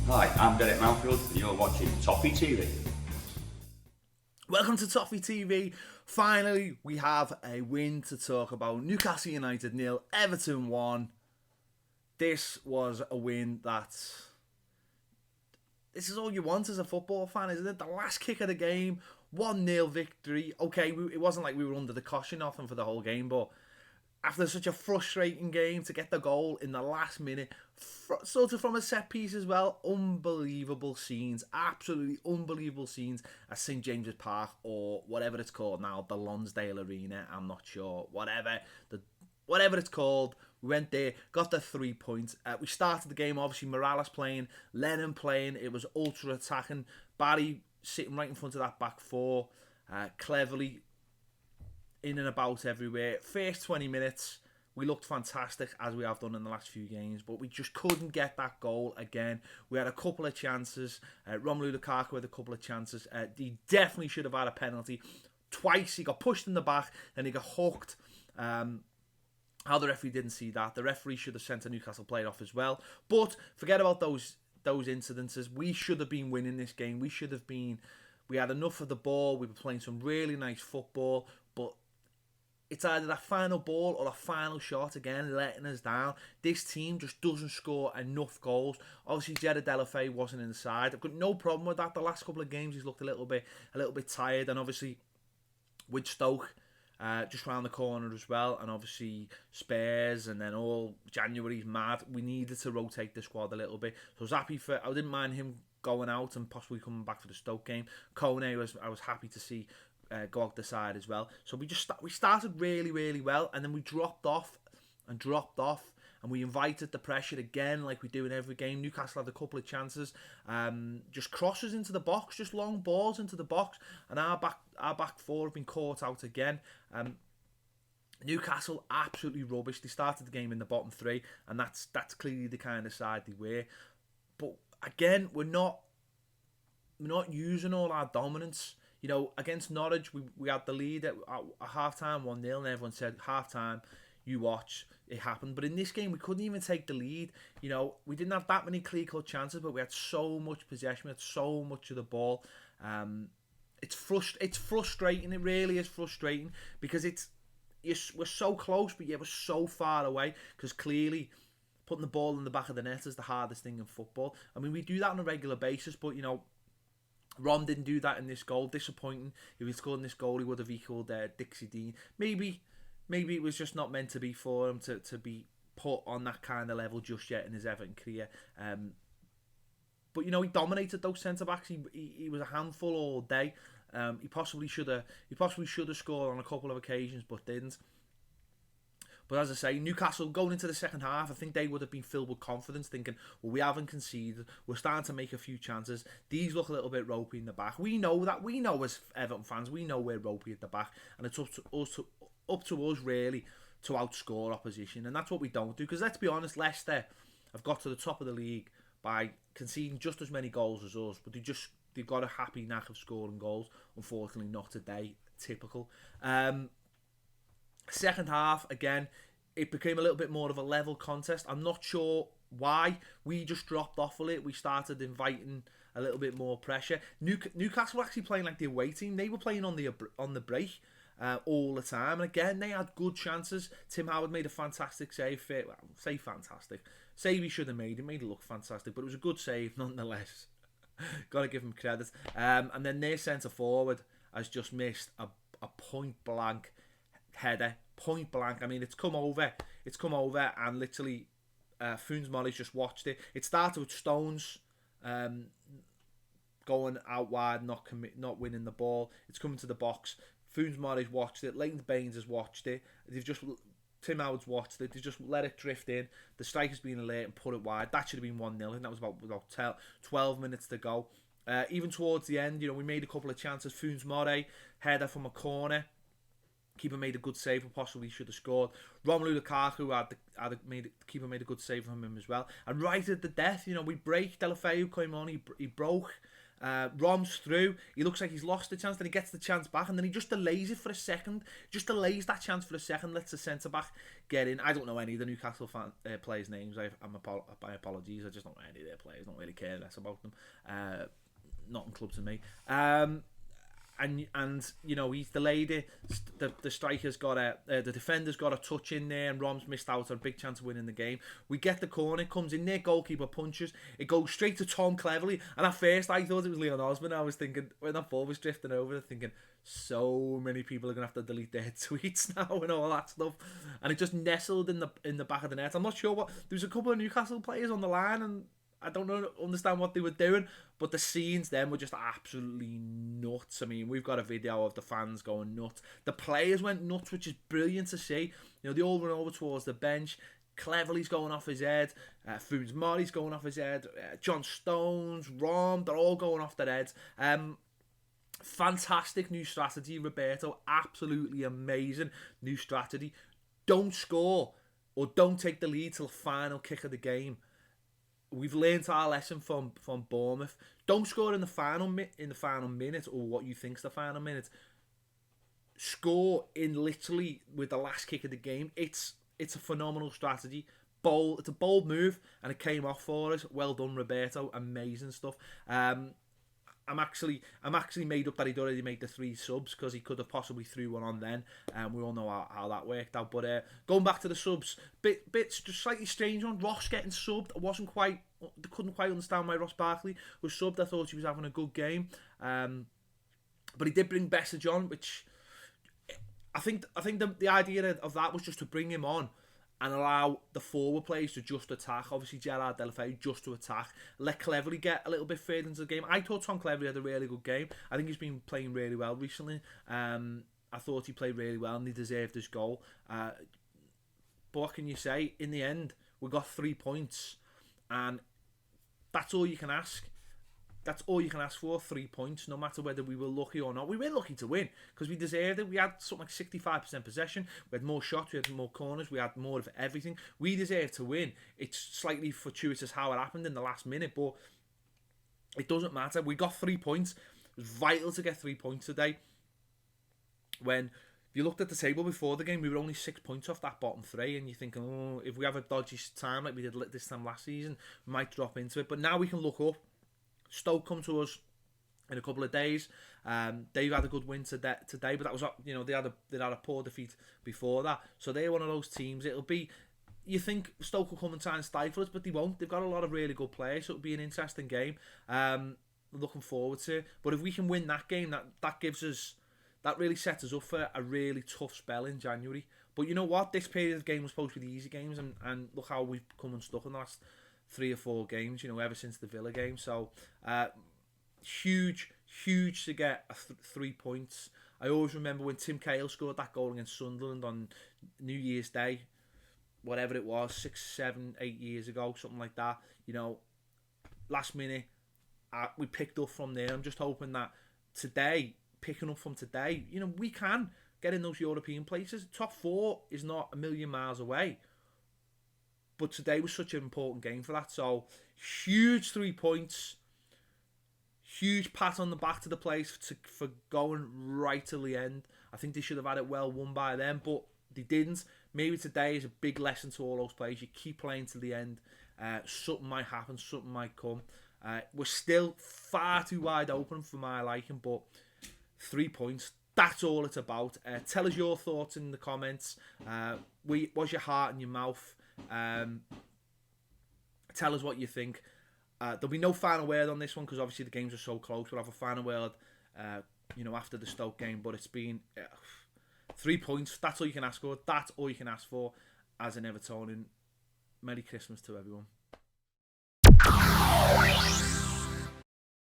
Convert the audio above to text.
Hi, I'm Derek Mountfield and you're watching Toffee TV. Welcome to Toffee TV. Finally, we have a win to talk about. Newcastle United 0, Everton 1. This was a win that... This is all you want as a football fan, isn't it? The last kick of the game, 1-0 victory. Okay, it wasn't like we were under the caution nothing for the whole game, but after such a frustrating game, to get the goal in the last minute, sort of from a set piece as well, unbelievable scenes, absolutely unbelievable scenes at St James's Park, or whatever it's called now, the Lonsdale Arena, I'm not sure, whatever it's called. We went there, got the 3 points. We started the game, obviously, Morales playing, Lennon playing, it was ultra attacking, Barry sitting right in front of that back four, cleverly in and about everywhere. First 20 minutes, we looked fantastic, as we have done in the last few games, but we just couldn't get that goal again. We had a couple of chances. Romelu Lukaku had a couple of chances. He definitely should have had a penalty. Twice, he got pushed in the back, then he got hooked. How the referee didn't see that. The referee should have sent a Newcastle player off as well. But forget about those incidences. We should have been winning this game. We had enough of the ball. We were playing some really nice football, but it's either that final ball or a final shot again letting us down. This team just doesn't score enough goals. Obviously, Gerard Delafay wasn't inside. I've got no problem with that. The last couple of games he's looked a little bit tired, and obviously with Stoke just round the corner as well, and obviously Spurs, and then all January's mad. We needed to rotate the squad a little bit. So I didn't mind him going out and possibly coming back for the Stoke game. Kone, I was happy to see go out the side as well. So we started really, really well, and then we dropped off, and we invited the pressure again, like we do in every game. Newcastle had a couple of chances, just crosses into the box, just long balls into the box, and our back four have been caught out again. Newcastle absolutely rubbish. They started the game in the bottom three, and that's clearly the kind of side they were. But again, we're not using all our dominance. You know, against Norwich, we had the lead at half-time, 1-0, and everyone said, half-time, you watch, it happened. But in this game, we couldn't even take the lead. You know, we didn't have that many clear-cut chances, but we had so much possession, we had so much of the ball. It's frustrating, it really is frustrating, because we're so close, but yet we're so far away, because clearly putting the ball in the back of the net is the hardest thing in football. I mean, we do that on a regular basis, but, you know, Ron didn't do that in this goal. Disappointing. If he scored in this goal, he would have equalled Dixie Dean. Maybe it was just not meant to be for him to be put on that kind of level just yet in his Everton career. But you know, he dominated those centre backs. He was a handful all day. He possibly should have scored on a couple of occasions, but didn't. But as I say, Newcastle going into the second half, I think they would have been filled with confidence, thinking, well, we haven't conceded, we're starting to make a few chances. These look a little bit ropey in the back. We know that. We know as Everton fans, we know we're ropey at the back, and it's up to us really to outscore opposition, and that's what we don't do. Because let's be honest, Leicester have got to the top of the league by conceding just as many goals as us, but they've got a happy knack of scoring goals. Unfortunately, not today. Typical. Second half, again, it became a little bit more of a level contest. I'm not sure why. We just dropped off a little. We started inviting a little bit more pressure. Newcastle were actually playing like the away team. They were playing on the break all the time. And again, they had good chances. Tim Howard made a fantastic save. Say fantastic. Save he should have made. It made it look fantastic, but it was a good save nonetheless. Got to give him credit. And then their centre forward has just missed a point blank header, point blank. I mean, it's come over, and literally, Funes Mori's just watched it. It started with Stones going out wide, not winning the ball. It's coming to the box. Funes Mori's watched it. Leighton Baines has watched it. Tim Howard's watched it. They've just let it drift in. The striker's been alert and put it wide. That should have been 1-0. I think that was about 12 minutes to go. Even towards the end, you know, we made a couple of chances. Funes Mori header from a corner. Keeper made a good save, and possibly should have scored. Romelu Lukaku keeper made a good save from him as well. And right at the death, you know, we break. Delafeu came on, he broke. Rom's through. He looks like he's lost the chance. Then he gets the chance back, and then he just delays it for a second. Just delays that chance for a second. Lets the centre back get in. I don't know any of the Newcastle players' names. My apologies. I just don't know any of their players. Don't really care less about them. Not in club to me. And you know, he's delayed it. The striker's got the defender's got a touch in there, and Rom's missed out on a big chance of winning the game. We get the corner, it comes in there, goalkeeper punches, it goes straight to Tom Cleverley. And at first I thought it was Leon Osman. I was thinking, when that ball was drifting over, thinking, so many people are gonna have to delete their tweets now and all that stuff. And it just nestled in the back of the net. I'm not sure what. There was a couple of Newcastle players on the line, and I don't understand what they were doing, but the scenes then were just absolutely nuts. I mean, we've got a video of the fans going nuts. The players went nuts, which is brilliant to see. You know, they all run over towards the bench. Cleverly's going off his head. Foods Murray's going off his head. John Stones, Rom, they're all going off their heads. Fantastic new strategy, Roberto. Absolutely amazing new strategy. Don't score or don't take the lead till the final kick of the game. We've learned our lesson from Bournemouth. Don't score in the final minute, or what you think's the final minute. Score in literally with the last kick of the game. It's a phenomenal strategy. It's a bold move, and it came off for us. Well done, Roberto. Amazing stuff. I'm actually made up that he'd already made the 3 subs, because he could have possibly threw one on then. We all know how that worked out. But going back to the subs, bit just slightly strange one. Ross getting subbed. I couldn't quite understand why Ross Barkley was subbed. I thought he was having a good game. But he did bring Bessage on, which I think the idea of that was just to bring him on and allow the forward players to just attack. Obviously, Gerard Deulofeu just to attack. Let Cleverley get a little bit further into the game. I thought Tom Cleverley had a really good game. I think he's been playing really well recently. I thought he played really well, and he deserved his goal. But what can you say? In the end, we got 3 points, and that's all you can ask. That's all you can ask for, 3 points, no matter whether we were lucky or not. We were lucky to win, because we deserved it. We had something like 65% possession. We had more shots, we had more corners, we had more of everything. We deserved to win. It's slightly fortuitous how it happened in the last minute, but it doesn't matter. We got 3 points. It was vital to get 3 points today. When if you looked at the table before the game, we were only 6 points off that bottom 3, and you're thinking, oh, if we have a dodgy time like we did this time last season, we might drop into it. But now we can look up. Stoke come to us in a couple of days. They've had a good win today, but that was, you know, they had a poor defeat before that. So they're one of those teams. It'll be, you think Stoke will come and try and stifle us, but they won't. They've got a lot of really good players, so it'll be an interesting game. Looking forward to it. But if we can win that game, that gives us, that really sets us up for a really tough spell in January. But you know what? This period of game was supposed to be the easy games, and look how we've come unstuck in the last 3 or 4 games, you know, ever since the Villa game. So huge to get 3 points. I always remember when Tim Cahill scored that goal against Sunderland on New Year's Day, whatever it was, 6, 7, 8 years ago, something like that. You know, last minute, we picked up from there. I'm just hoping that today, picking up from today, you know, we can get in those European places. Top 4 is not a million miles away. But today was such an important game for that. So, huge 3 points. Huge pat on the back to the place for going right till the end. I think they should have had it well won by them, but they didn't. Maybe today is a big lesson to all those players. You keep playing till the end. Something might happen. Something might come. We're still far too wide open for my liking, but 3 points. That's all it's about. Tell us your thoughts in the comments. Was your heart in your mouth? Tell us what you think. There'll be no final word on this one, because obviously the games are so close. We'll have a final word, you know, after the Stoke game. But it's been 3 points. That's all you can ask for. That's all you can ask for as an Evertonian. Merry Christmas to everyone.